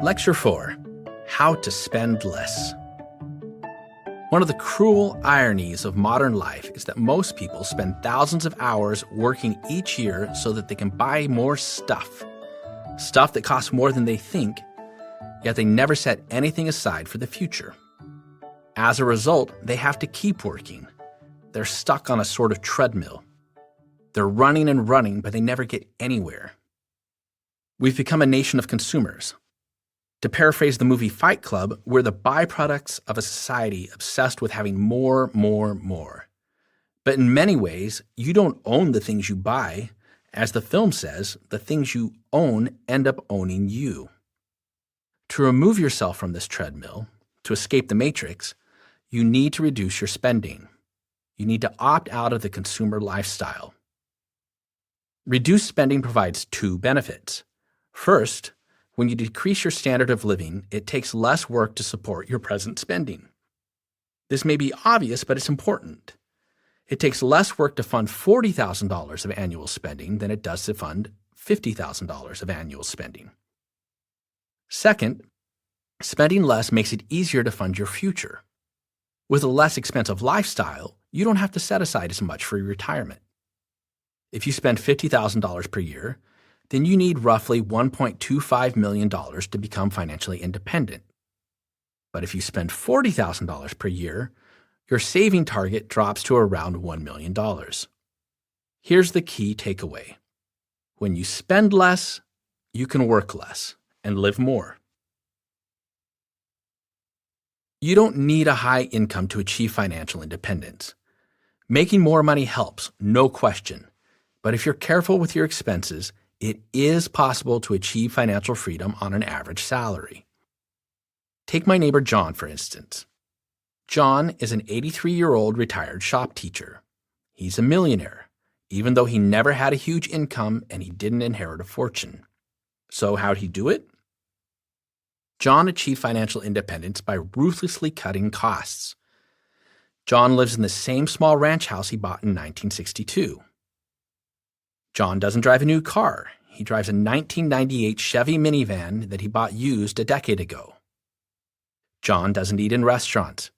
Lecture 4, How to Spend Less. One of the cruel ironies of modern life is that most people spend thousands of hours working each year so that they can buy more stuff that costs more than they think, yet they never set anything aside for the future. As a result, they have to keep working. They're stuck on a sort of treadmill. They're running and running, but they never get anywhere. We've become a nation of consumers. To paraphrase the movie Fight Club, we're the byproducts of a society obsessed with having more. But in many ways, you don't own the things you buy. As the film says, the things you own end up owning you. To remove yourself from this treadmill, to escape the matrix, you need to reduce your spending. You need to opt out of the consumer lifestyle. Reduced spending provides two benefits. First, when you decrease your standard of living, it takes less work to support your present spending. This may be obvious, but it's important. It takes less work to fund $40,000 of annual spending than it does to fund $50,000 of annual spending. Second, spending less makes it easier to fund your future. With a less expensive lifestyle, you don't have to set aside as much for your retirement. If you spend $50,000 per year, then you need roughly $1.25 million to become financially independent. But if you spend $40,000 per year, your saving target drops to around $1 million. Here's the key takeaway. When you spend less, you can work less and live more. You don't need a high income to achieve financial independence. Making more money helps, no question. But if you're careful with your expenses, it is possible to achieve financial freedom on an average salary. Take my neighbor John, for instance. John is an 83-year-old retired shop teacher. He's a millionaire, even though he never had a huge income and he didn't inherit a fortune. So how'd he do it? John achieved financial independence by ruthlessly cutting costs. John lives in the same small ranch house he bought in 1962. John doesn't drive a new car. He drives a 1998 Chevy minivan that he bought used a decade ago. John doesn't eat in restaurants.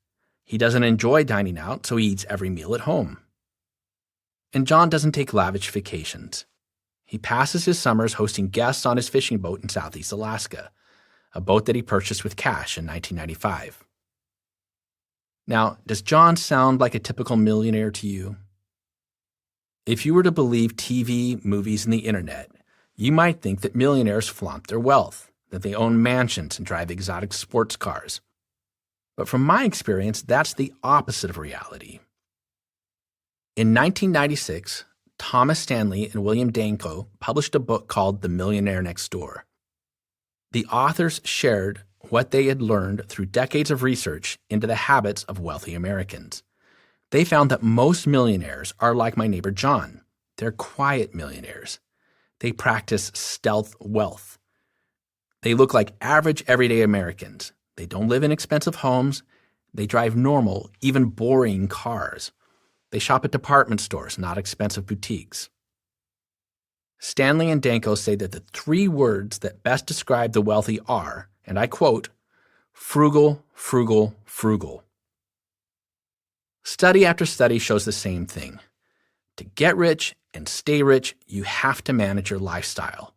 He doesn't enjoy dining out, so he eats every meal at home. And John doesn't take lavish vacations. He passes his summers hosting guests on his fishing boat in Southeast Alaska, a boat that he purchased with cash in 1995. Now, does John sound like a typical millionaire to you? If you were to believe TV, movies, and the internet, you might think that millionaires flaunt their wealth, that they own mansions and drive exotic sports cars. But from my experience, that's the opposite of reality. In 1996, Thomas Stanley and William Danko published a book called The Millionaire Next Door. The authors shared what they had learned through decades of research into the habits of wealthy Americans. They found that most millionaires are like my neighbor John. They're quiet millionaires. They practice stealth wealth. They look like average, everyday Americans. They don't live in expensive homes. They drive normal, even boring cars. They shop at department stores, not expensive boutiques. Stanley and Danko say that the three words that best describe the wealthy are, and I quote, frugal, frugal, frugal. Study after study shows the same thing. To get rich and stay rich, you have to manage your lifestyle.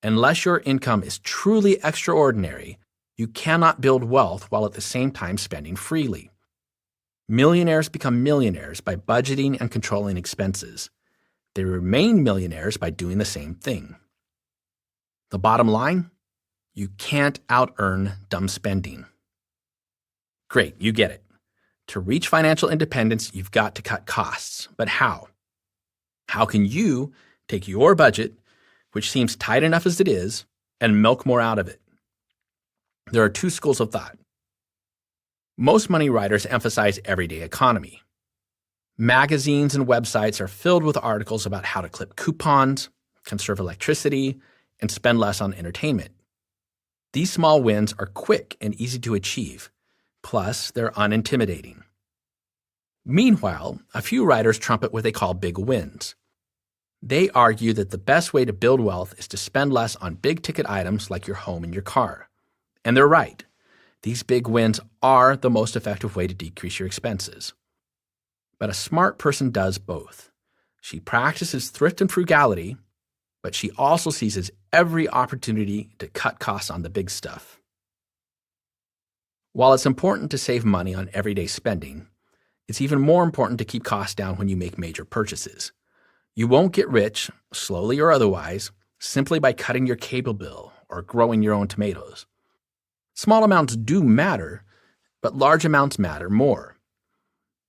Unless your income is truly extraordinary, you cannot build wealth while at the same time spending freely. Millionaires become millionaires by budgeting and controlling expenses. They remain millionaires by doing the same thing. The bottom line? You can't out-earn dumb spending. Great, you get it. To reach financial independence, you've got to cut costs. But how? How can you take your budget, which seems tight enough as it is, and milk more out of it? There are two schools of thought. Most money writers emphasize everyday economy. Magazines and websites are filled with articles about how to clip coupons, conserve electricity, and spend less on entertainment. These small wins are quick and easy to achieve. Plus, they're unintimidating. Meanwhile, a few writers trumpet what they call big wins. They argue that the best way to build wealth is to spend less on big-ticket items like your home and your car. And they're right. These big wins are the most effective way to decrease your expenses. But a smart person does both. She practices thrift and frugality, but she also seizes every opportunity to cut costs on the big stuff. While it's important to save money on everyday spending, it's even more important to keep costs down when you make major purchases. You won't get rich, slowly or otherwise, simply by cutting your cable bill or growing your own tomatoes. Small amounts do matter, but large amounts matter more.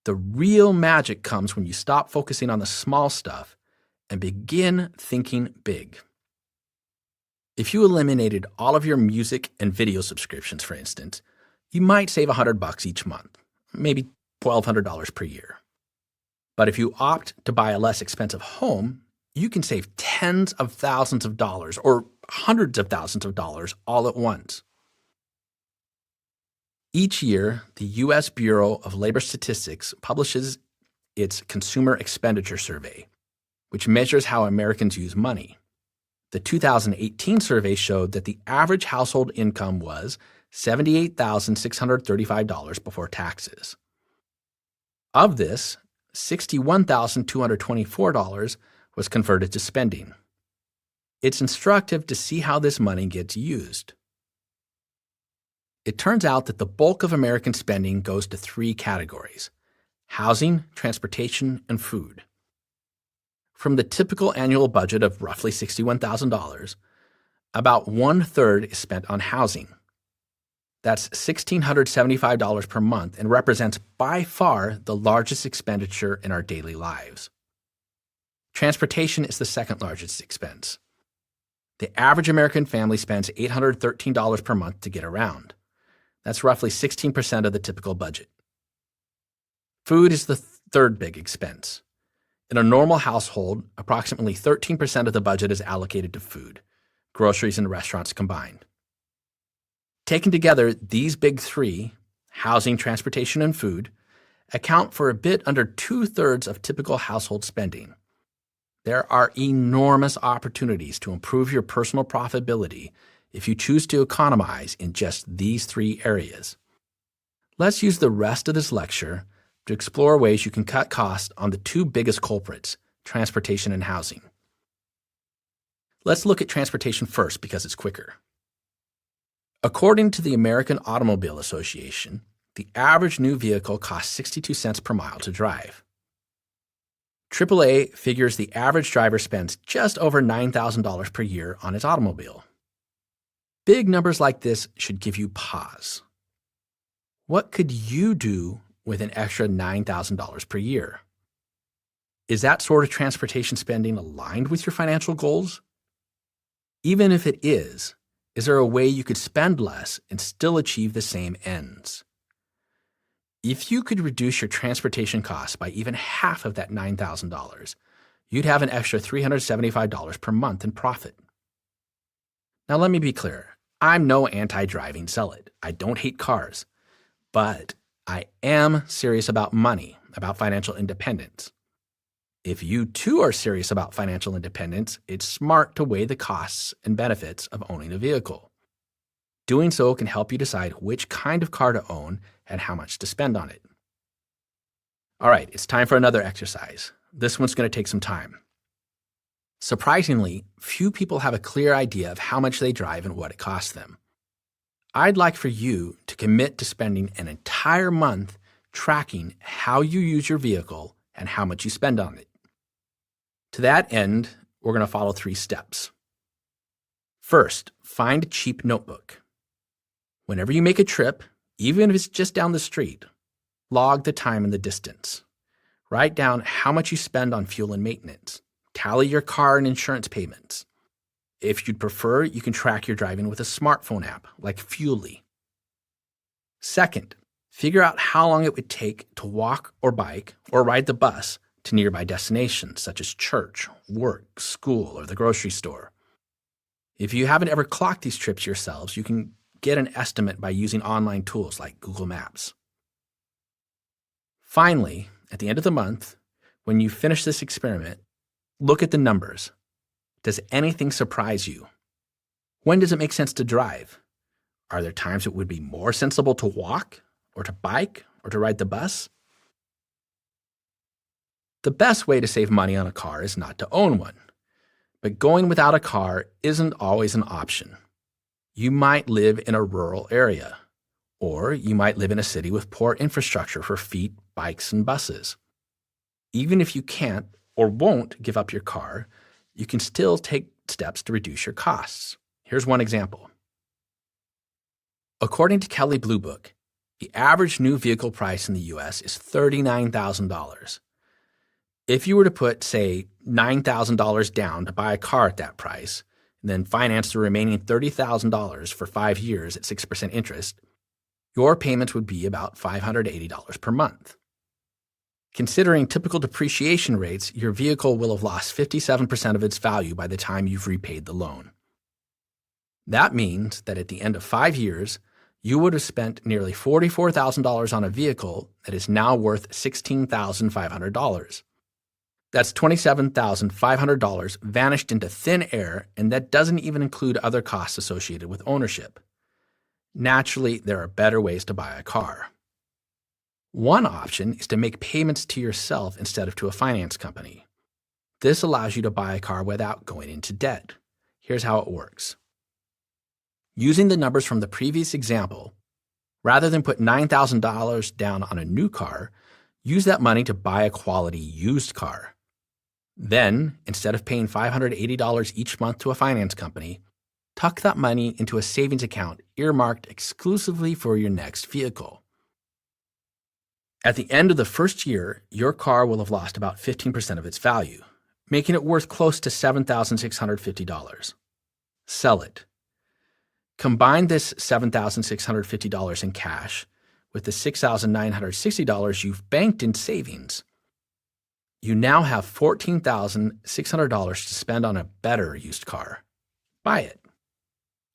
The real magic comes when you stop focusing on the small stuff and begin thinking big. If you eliminated all of your music and video subscriptions, for instance, you might save $100 each month, maybe $1,200 per year. But if you opt to buy a less expensive home, you can save tens of thousands of dollars or hundreds of thousands of dollars all at once. Each year, the U.S. Bureau of Labor Statistics publishes its Consumer Expenditure Survey, which measures how Americans use money. The 2018 survey showed that the average household income was $78,635 before taxes. Of this, $61,224 was converted to spending. It's instructive to see how this money gets used. It turns out that the bulk of American spending goes to three categories: housing, transportation, and food. From the typical annual budget of roughly $61,000, about 1/3 is spent on housing. That's $1,675 per month and represents by far the largest expenditure in our daily lives. Transportation is the second largest expense. The average American family spends $813 per month to get around. That's roughly 16% of the typical budget. Food is the third big expense. In a normal household, approximately 13% of the budget is allocated to food, groceries and restaurants combined. Taken together, these big three, housing, transportation, and food, account for a bit under 2/3 of typical household spending. There are enormous opportunities to improve your personal profitability if you choose to economize in just these three areas. Let's use the rest of this lecture to explore ways you can cut costs on the two biggest culprits, transportation and housing. Let's look at transportation first because it's quicker. According to the American Automobile Association, the average new vehicle costs 62 cents per mile to drive. AAA figures the average driver spends just over $9,000 per year on his automobile. Big numbers like this should give you pause. What could you do with an extra $9,000 per year? Is that sort of transportation spending aligned with your financial goals? Even if it is there a way you could spend less and still achieve the same ends? If you could reduce your transportation costs by even half of that $9,000, you'd have an extra $375 per month in profit. Now let me be clear. I'm no anti-driving zealot. I don't hate cars. But I am serious about money, about financial independence. If you too are serious about financial independence, it's smart to weigh the costs and benefits of owning a vehicle. Doing so can help you decide which kind of car to own and how much to spend on it. All right, it's time for another exercise. This one's going to take some time. Surprisingly, few people have a clear idea of how much they drive and what it costs them. I'd like for you to commit to spending an entire month tracking how you use your vehicle and how much you spend on it. To that end, we're going to follow 3 steps. First, find a cheap notebook. Whenever you make a trip, even if it's just down the street, log the time and the distance. Write down how much you spend on fuel and maintenance. Tally your car and insurance payments. If you'd prefer, you can track your driving with a smartphone app like Fuelly. Second, figure out how long it would take to walk or bike or ride the bus to nearby destinations such as church, work, school, or the grocery store. If you haven't ever clocked these trips yourselves, you can get an estimate by using online tools like Google Maps. Finally, at the end of the month, when you finish this experiment, look at the numbers. Does anything surprise you? When does it make sense to drive? Are there times it would be more sensible to walk, or to bike, or to ride the bus? The best way to save money on a car is not to own one. But going without a car isn't always an option. You might live in a rural area, or you might live in a city with poor infrastructure for feet, bikes, and buses. Even if you can't or won't give up your car, you can still take steps to reduce your costs. Here's one example. According to Kelley Blue Book, the average new vehicle price in the U.S. is $39,000. If you were to put, say, $9,000 down to buy a car at that price, and then finance the remaining $30,000 for 5 years at 6% interest, your payments would be about $580 per month. Considering typical depreciation rates, your vehicle will have lost 57% of its value by the time you've repaid the loan. That means that at the end of 5 years, you would have spent nearly $44,000 on a vehicle that is now worth $16,500. That's $27,500 vanished into thin air, and that doesn't even include other costs associated with ownership. Naturally, there are better ways to buy a car. One option is to make payments to yourself instead of to a finance company. This allows you to buy a car without going into debt. Here's how it works. Using the numbers from the previous example, rather than put $9,000 down on a new car, use that money to buy a quality used car. Then, instead of paying $580 each month to a finance company, tuck that money into a savings account earmarked exclusively for your next vehicle. At the end of the first year, your car will have lost about 15% of its value, making it worth close to $7,650. Sell it. Combine this $7,650 in cash with the $6,960 you've banked in savings. You now have $14,600 to spend on a better used car. Buy it.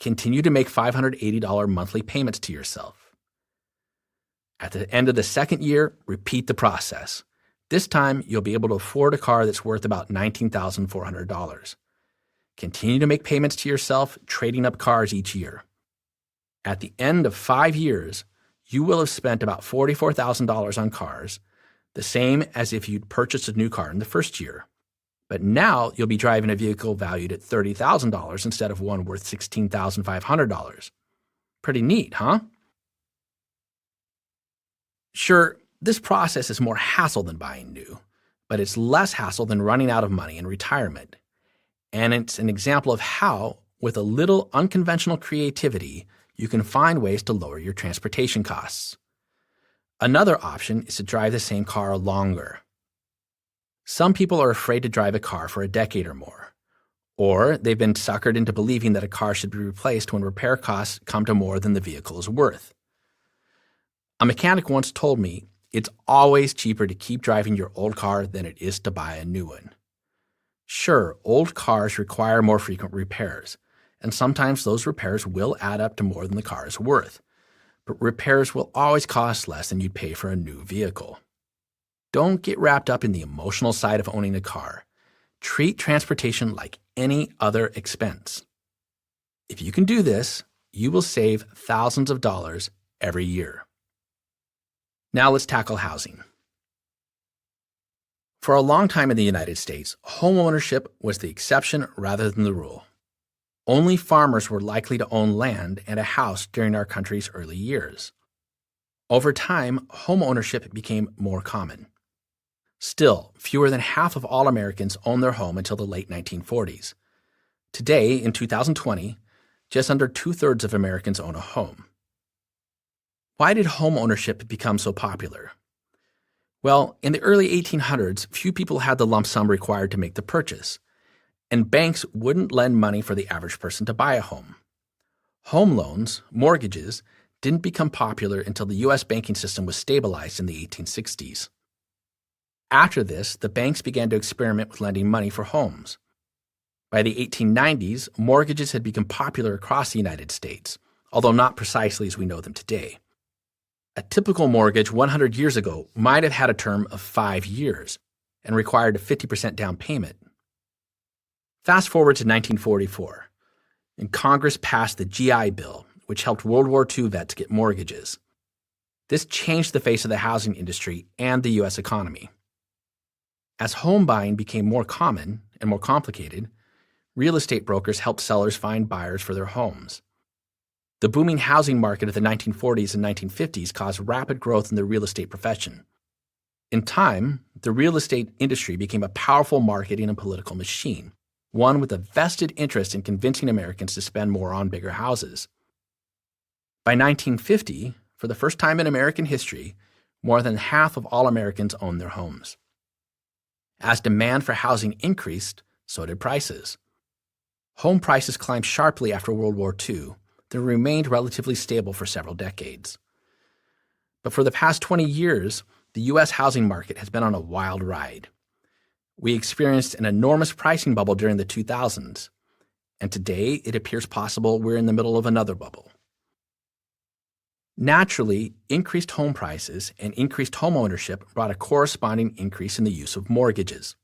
Continue to make $580 monthly payments to yourself. At the end of the second year, repeat the process. This time, you'll be able to afford a car that's worth about $19,400. Continue to make payments to yourself, trading up cars each year. At the end of 5 years, you will have spent about $44,000 on cars, the same as if you'd purchased a new car in the first year. But now you'll be driving a vehicle valued at $30,000 instead of one worth $16,500. Pretty neat, huh? Sure, this process is more hassle than buying new, but it's less hassle than running out of money in retirement. And it's an example of how, with a little unconventional creativity, you can find ways to lower your transportation costs. Another option is to drive the same car longer. Some people are afraid to drive a car for a decade or more, or they've been suckered into believing that a car should be replaced when repair costs come to more than the vehicle is worth. A mechanic once told me it's always cheaper to keep driving your old car than it is to buy a new one. Sure, old cars require more frequent repairs, and sometimes those repairs will add up to more than the car is worth. But repairs will always cost less than you'd pay for a new vehicle. Don't get wrapped up in the emotional side of owning a car. Treat transportation like any other expense. If you can do this, you will save thousands of dollars every year. Now let's tackle housing. For a long time in the United States, homeownership was the exception rather than the rule. Only farmers were likely to own land and a house during our country's early years. Over time, homeownership became more common. Still, fewer than half of all Americans own their home until the late 1940s. Today, in 2020, just under 2/3 of Americans own a home. Why did home ownership become so popular? Well, in the early 1800s, few people had the lump sum required to make the purchase, and banks wouldn't lend money for the average person to buy a home. Home loans, mortgages, didn't become popular until the U.S. banking system was stabilized in the 1860s. After this, the banks began to experiment with lending money for homes. By the 1890s, mortgages had become popular across the United States, although not precisely as we know them today. A typical mortgage 100 years ago might have had a term of 5 years and required a 50% down payment. Fast forward to 1944, and Congress passed the GI Bill, which helped World War II vets get mortgages. This changed the face of the housing industry and the U.S. economy. As home buying became more common and more complicated, real estate brokers helped sellers find buyers for their homes. The booming housing market of the 1940s and 1950s caused rapid growth in the real estate profession. In time, the real estate industry became a powerful marketing and political machine, one with a vested interest in convincing Americans to spend more on bigger houses. By 1950, for the first time in American history, more than half of all Americans owned their homes. As demand for housing increased, so did prices. Home prices climbed sharply after World War II, then remained relatively stable for several decades. But for the past 20 years, the U.S. housing market has been on a wild ride. We experienced an enormous pricing bubble during the 2000s, and today it appears possible we're in the middle of another bubble. Naturally, increased home prices and increased home ownership brought a corresponding increase in the use of mortgages.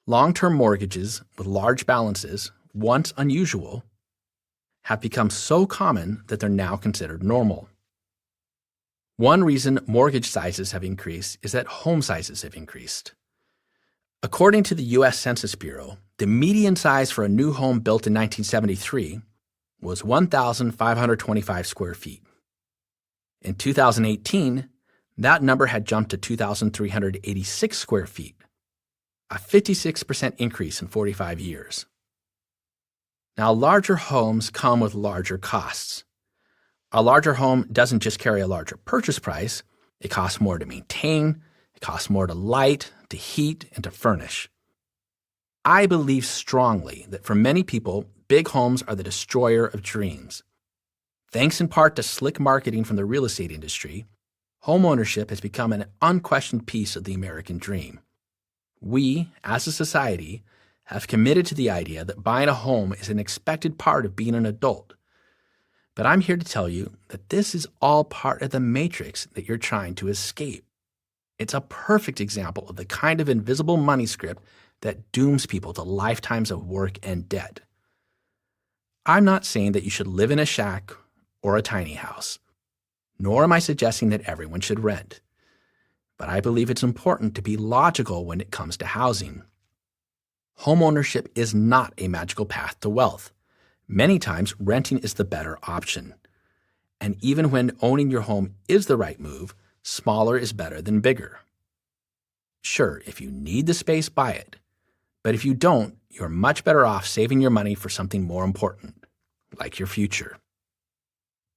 Long-term mortgages with large balances, once unusual, have become so common that they're now considered normal. One reason mortgage sizes have increased is that home sizes have increased. According to the U.S. Census Bureau, the median size for a new home built in 1973 was 1,525 square feet. In 2018, that number had jumped to 2,386 square feet, a 56% increase in 45 years. Now, larger homes come with larger costs. A larger home doesn't just carry a larger purchase price, it costs more to maintain, it costs more to light, to heat, and to furnish. I believe strongly that for many people, big homes are the destroyer of dreams. Thanks in part to slick marketing from the real estate industry, homeownership has become an unquestioned piece of the American dream. We, as a society, have committed to the idea that buying a home is an expected part of being an adult. But I'm here to tell you that this is all part of the matrix that you're trying to escape. It's a perfect example of the kind of invisible money script that dooms people to lifetimes of work and debt. I'm not saying that you should live in a shack or a tiny house, nor am I suggesting that everyone should rent. But I believe it's important to be logical when it comes to housing. Homeownership is not a magical path to wealth. Many times, renting is the better option. And even when owning your home is the right move, smaller is better than bigger. Sure, if you need the space, buy it. But if you don't, you're much better off saving your money for something more important, like your future.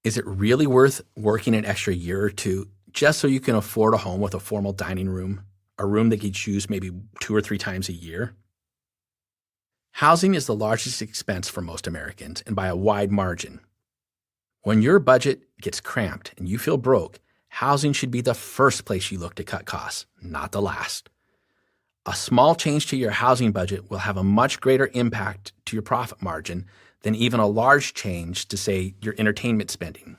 Is it really worth working an extra year or two just so you can afford a home with a formal dining room, a room that you choose maybe 2 or 3 times a year? Housing is the largest expense for most Americans, and by a wide margin. When your budget gets cramped and you feel broke, housing should be the first place you look to cut costs, not the last. A small change to your housing budget will have a much greater impact to your profit margin than even a large change to, say, your entertainment spending.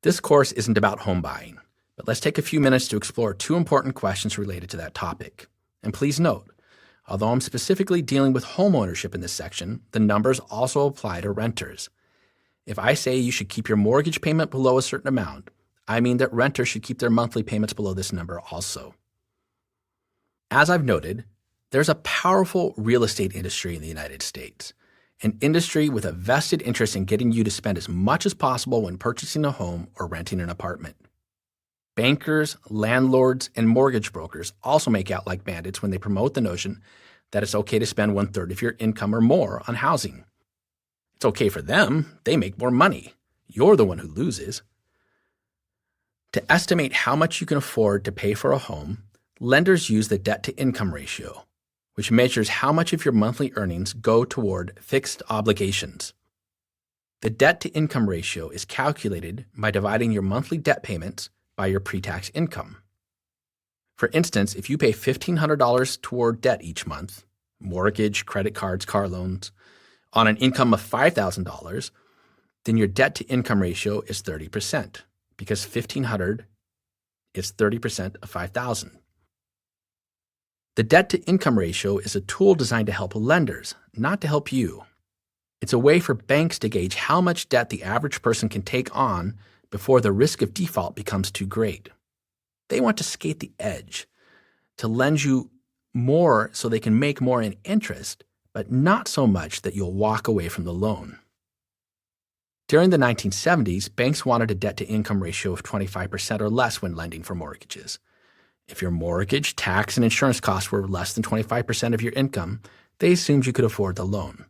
This course isn't about home buying, but let's take a few minutes to explore 2 important questions related to that topic. And please note, although I'm specifically dealing with home ownership in this section, the numbers also apply to renters. If I say you should keep your mortgage payment below a certain amount, I mean that renters should keep their monthly payments below this number also. As I've noted, there's a powerful real estate industry in the United States, an industry with a vested interest in getting you to spend as much as possible when purchasing a home or renting an apartment. Bankers, landlords, and mortgage brokers also make out like bandits when they promote the notion that it's okay to spend 1/3 of your income or more on housing. It's okay for them, they make more money. You're the one who loses. To estimate how much you can afford to pay for a home, lenders use the debt-to-income ratio, which measures how much of your monthly earnings go toward fixed obligations. The debt-to-income ratio is calculated by dividing your monthly debt payments by your pre-tax income. For instance, if you pay $1,500 toward debt each month, mortgage, credit cards, car loans, on an income of $5,000, then your debt-to-income ratio is 30%, because $1,500 is 30% of $5,000. The debt-to-income ratio is a tool designed to help lenders, not to help you. It's a way for banks to gauge how much debt the average person can take on before the risk of default becomes too great. They want to skate the edge, to lend you more so they can make more in interest, but not so much that you'll walk away from the loan. During the 1970s, banks wanted a debt-to-income ratio of 25% or less when lending for mortgages. If your mortgage, tax, and insurance costs were less than 25% of your income, they assumed you could afford the loan.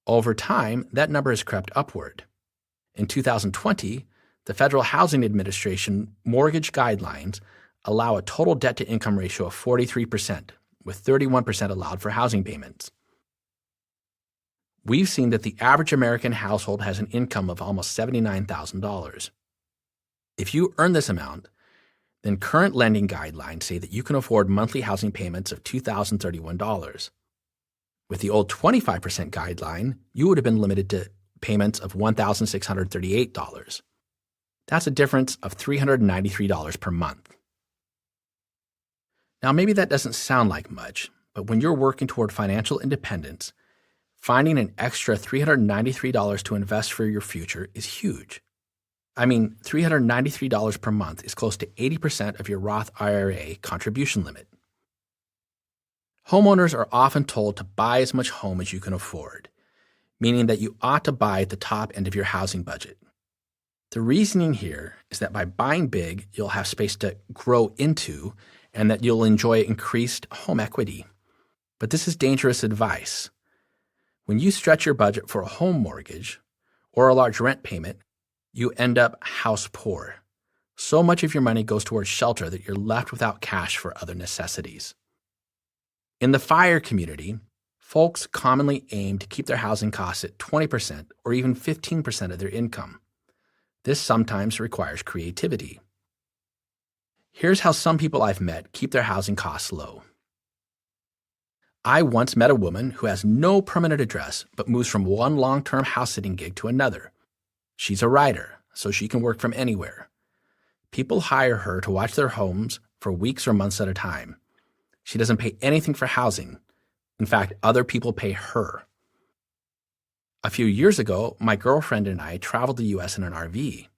Over time, that number has crept upward. In 2020, the Federal Housing Administration mortgage guidelines allow a total debt-to-income ratio of 43%, with 31% allowed for housing payments. We've seen that the average American household has an income of almost $79,000. If you earn this amount, then current lending guidelines say that you can afford monthly housing payments of $2,031. With the old 25% guideline, you would have been limited to payments of $1,638. That's a difference of $393 per month. Now, maybe that doesn't sound like much, but when you're working toward financial independence, finding an extra $393 to invest for your future is huge. I mean, $393 per month is close to 80% of your Roth IRA contribution limit. Homeowners are often told to buy as much home as you can afford, meaning that you ought to buy at the top end of your housing budget. The reasoning here is that by buying big, you'll have space to grow into and that you'll enjoy increased home equity. But this is dangerous advice. When you stretch your budget for a home mortgage or a large rent payment, you end up house poor. So much of your money goes towards shelter that you're left without cash for other necessities. In the FIRE community, folks commonly aim to keep their housing costs at 20% or even 15% of their income. This sometimes requires creativity. Here's how some people I've met keep their housing costs low. I once met a woman who has no permanent address but moves from one long-term house-sitting gig to another. She's a writer, so she can work from anywhere. People hire her to watch their homes for weeks or months at a time. She doesn't pay anything for housing. In fact, other people pay her. A few years ago, my girlfriend and I traveled the U.S. in an RV.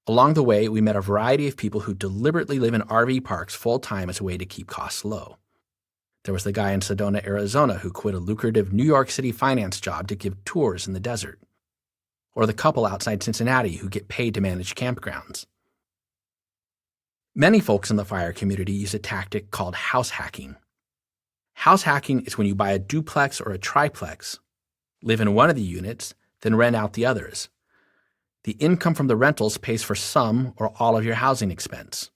Along the way, we met a variety of people who deliberately live in RV parks full-time as a way to keep costs low. There was the guy in Sedona, Arizona, who quit a lucrative New York City finance job to give tours in the desert. Or the couple outside Cincinnati who get paid to manage campgrounds. Many folks in the FIRE community use a tactic called house hacking. House hacking is when you buy a duplex or a triplex, live in one of the units, then rent out the others. The income from the rentals pays for some or all of your housing expense.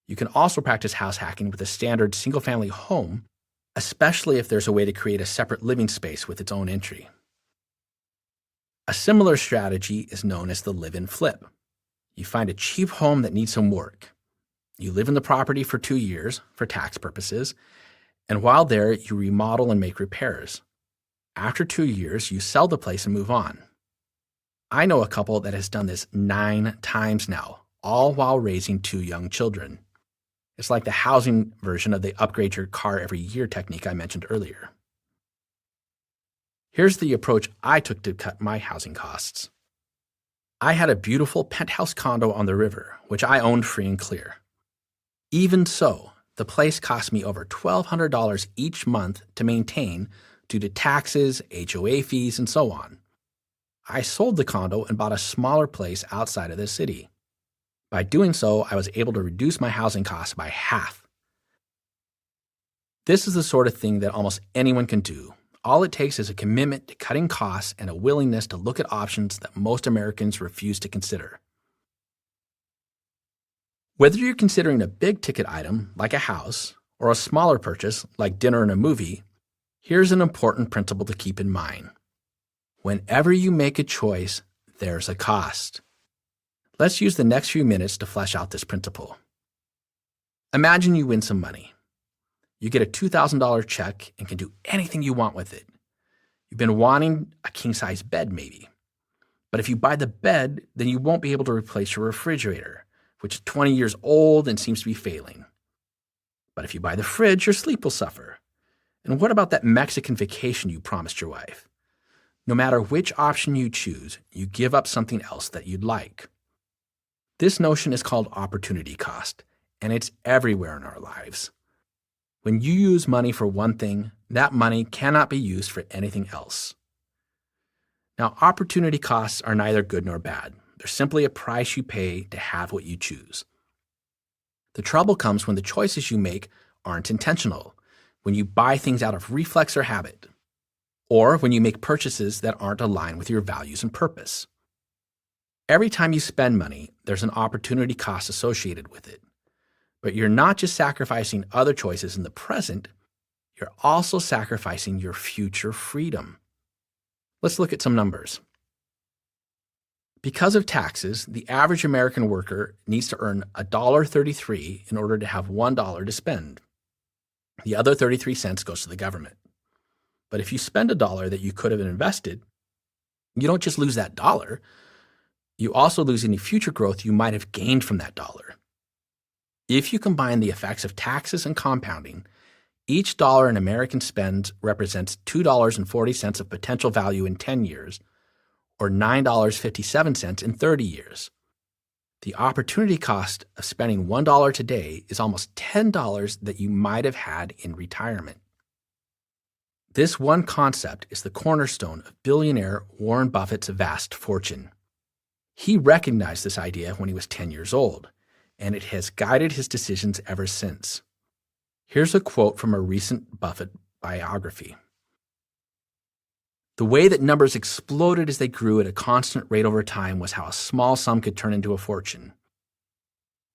You can also practice house hacking with a standard single-family home, especially if there's a way to create a separate living space with its own entry. A similar strategy is known as the live-in flip. You find a cheap home that needs some work. You live in the property for 2 years for tax purposes, and while there, you remodel and make repairs. After 2 years, you sell the place and move on. I know a couple that has done this 9 times now, all while raising 2 young children. It's like the housing version of the upgrade your car every year technique I mentioned earlier. Here's the approach I took to cut my housing costs. I had a beautiful penthouse condo on the river, which I owned free and clear. Even so, the place cost me over $1,200 each month to maintain due to taxes, HOA fees, and so on. I sold the condo and bought a smaller place outside of the city. By doing so, I was able to reduce my housing costs by half. This is the sort of thing that almost anyone can do. All it takes is a commitment to cutting costs and a willingness to look at options that most Americans refuse to consider. Whether you're considering a big-ticket item, like a house, or a smaller purchase, like dinner and a movie, here's an important principle to keep in mind. Whenever you make a choice, there's a cost. Let's use the next few minutes to flesh out this principle. Imagine you win some money. You get a $2,000 check and can do anything you want with it. You've been wanting a king-size bed, maybe. But if you buy the bed, then you won't be able to replace your refrigerator, which is 20 years old and seems to be failing. But if you buy the fridge, your sleep will suffer. And what about that Mexican vacation you promised your wife? No matter which option you choose, you give up something else that you'd like. This notion is called opportunity cost, and it's everywhere in our lives. When you use money for one thing, that money cannot be used for anything else. Now, opportunity costs are neither good nor bad. They're simply a price you pay to have what you choose. The trouble comes when the choices you make aren't intentional, when you buy things out of reflex or habit, or when you make purchases that aren't aligned with your values and purpose. Every time you spend money, there's an opportunity cost associated with it. But you're not just sacrificing other choices in the present, you're also sacrificing your future freedom. Let's look at some numbers. Because of taxes, the average American worker needs to earn $1.33 in order to have $1 to spend. The other 33 cents goes to the government. But if you spend $1 that you could have invested, you don't just lose that dollar, you also lose any future growth you might have gained from that dollar. If you combine the effects of taxes and compounding, each dollar an American spends represents $2.40 of potential value in 10 years, or $9.57 in 30 years. The opportunity cost of spending $1 today is almost $10 that you might have had in retirement. This one concept is the cornerstone of billionaire Warren Buffett's vast fortune. He recognized this idea when he was 10 years old, and it has guided his decisions ever since. Here's a quote from a recent Buffett biography. The way that numbers exploded as they grew at a constant rate over time was how a small sum could turn into a fortune.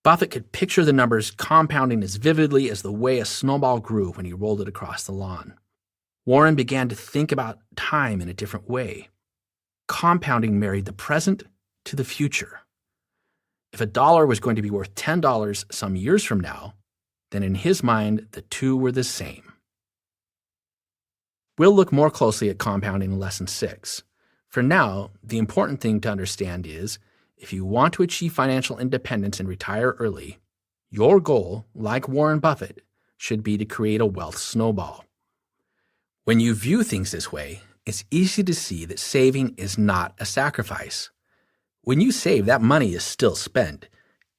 Buffett could picture the numbers compounding as vividly as the way a snowball grew when he rolled it across the lawn. Warren began to think about time in a different way. Compounding married the present to the future. If a dollar was going to be worth $10 some years from now, then in his mind, the two were the same. We'll look more closely at compounding in Lesson 6. For now, the important thing to understand is, if you want to achieve financial independence and retire early, your goal, like Warren Buffett, should be to create a wealth snowball. When you view things this way, it's easy to see that saving is not a sacrifice. When you save, that money is still spent.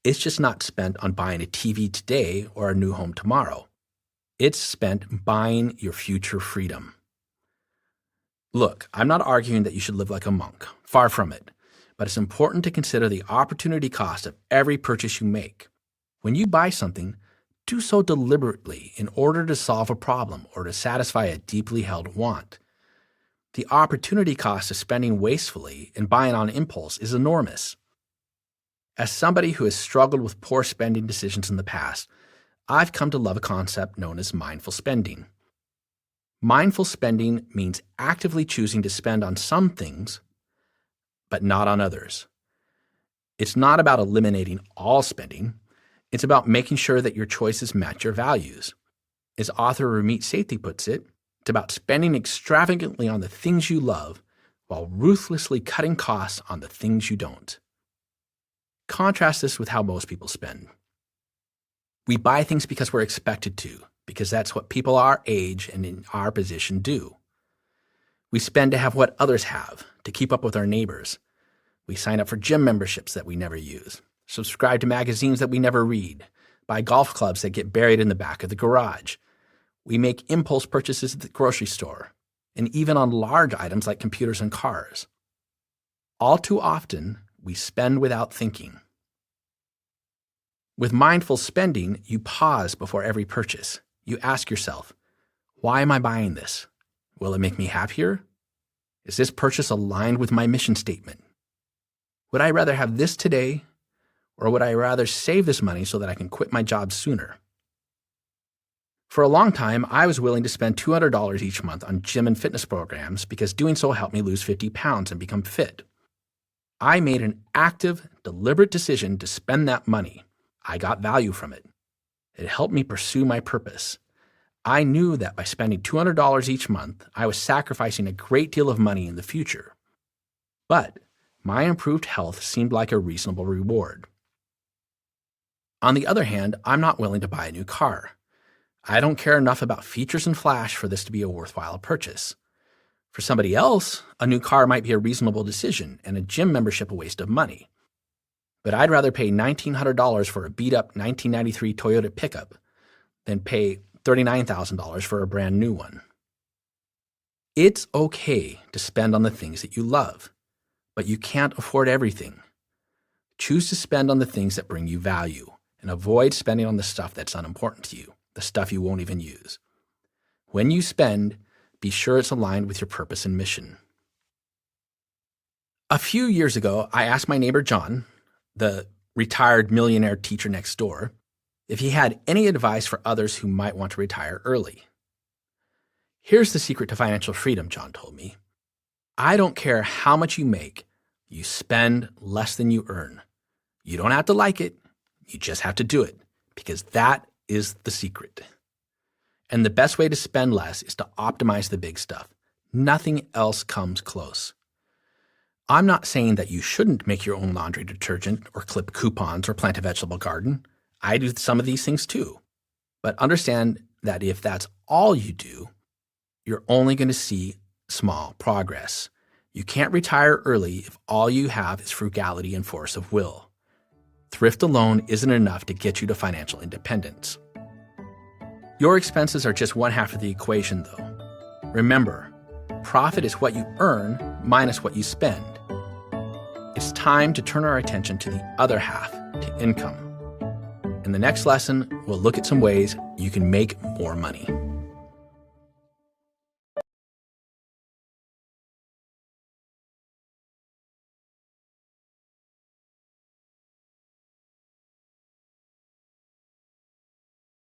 It's just not spent on buying a TV today or a new home tomorrow. It's spent buying your future freedom. Look, I'm not arguing that you should live like a monk. Far from it. But it's important to consider the opportunity cost of every purchase you make. When you buy something, do so deliberately in order to solve a problem or to satisfy a deeply held want. The opportunity cost of spending wastefully and buying on impulse is enormous. As somebody who has struggled with poor spending decisions in the past, I've come to love a concept known as mindful spending. Mindful spending means actively choosing to spend on some things, but not on others. It's not about eliminating all spending. It's about making sure that your choices match your values. As author Ramit Sethi puts it, it's about spending extravagantly on the things you love while ruthlessly cutting costs on the things you don't. Contrast this with how most people spend. We buy things because we're expected to, because that's what people our age and in our position do. We spend to have what others have, to keep up with our neighbors. We sign up for gym memberships that we never use, subscribe to magazines that we never read, buy golf clubs that get buried in the back of the garage. We make impulse purchases at the grocery store, and even on large items like computers and cars. All too often, we spend without thinking. With mindful spending, you pause before every purchase. You ask yourself, why am I buying this? Will it make me happier? Is this purchase aligned with my mission statement? Would I rather have this today, or would I rather save this money so that I can quit my job sooner? For a long time, I was willing to spend $200 each month on gym and fitness programs because doing so helped me lose 50 pounds and become fit. I made an active, deliberate decision to spend that money. I got value from it. It helped me pursue my purpose. I knew that by spending $200 each month, I was sacrificing a great deal of money in the future. But my improved health seemed like a reasonable reward. On the other hand, I'm not willing to buy a new car. I don't care enough about features and flash for this to be a worthwhile purchase. For somebody else, a new car might be a reasonable decision and a gym membership a waste of money. But I'd rather pay $1,900 for a beat-up 1993 Toyota pickup than pay $39,000 for a brand new one. It's okay to spend on the things that you love, but you can't afford everything. Choose to spend on the things that bring you value and avoid spending on the stuff that's unimportant to you, the stuff you won't even use. When you spend, be sure it's aligned with your purpose and mission. A few years ago, I asked my neighbor John, the retired millionaire teacher next door, if he had any advice for others who might want to retire early. Here's the secret to financial freedom, John told me. I don't care how much you make, you spend less than you earn. You don't have to like it, you just have to do it, because that is the secret. And the best way to spend less is to optimize the big stuff. Nothing else comes close. I'm not saying that you shouldn't make your own laundry detergent or clip coupons or plant a vegetable garden. I do some of these things too. But understand that if that's all you do, you're only going to see small progress. You can't retire early if all you have is frugality and force of will. Thrift alone isn't enough to get you to financial independence. Your expenses are just one half of the equation, though. Remember, profit is what you earn minus what you spend. It's time to turn our attention to the other half, to income. In the next lesson, we'll look at some ways you can make more money.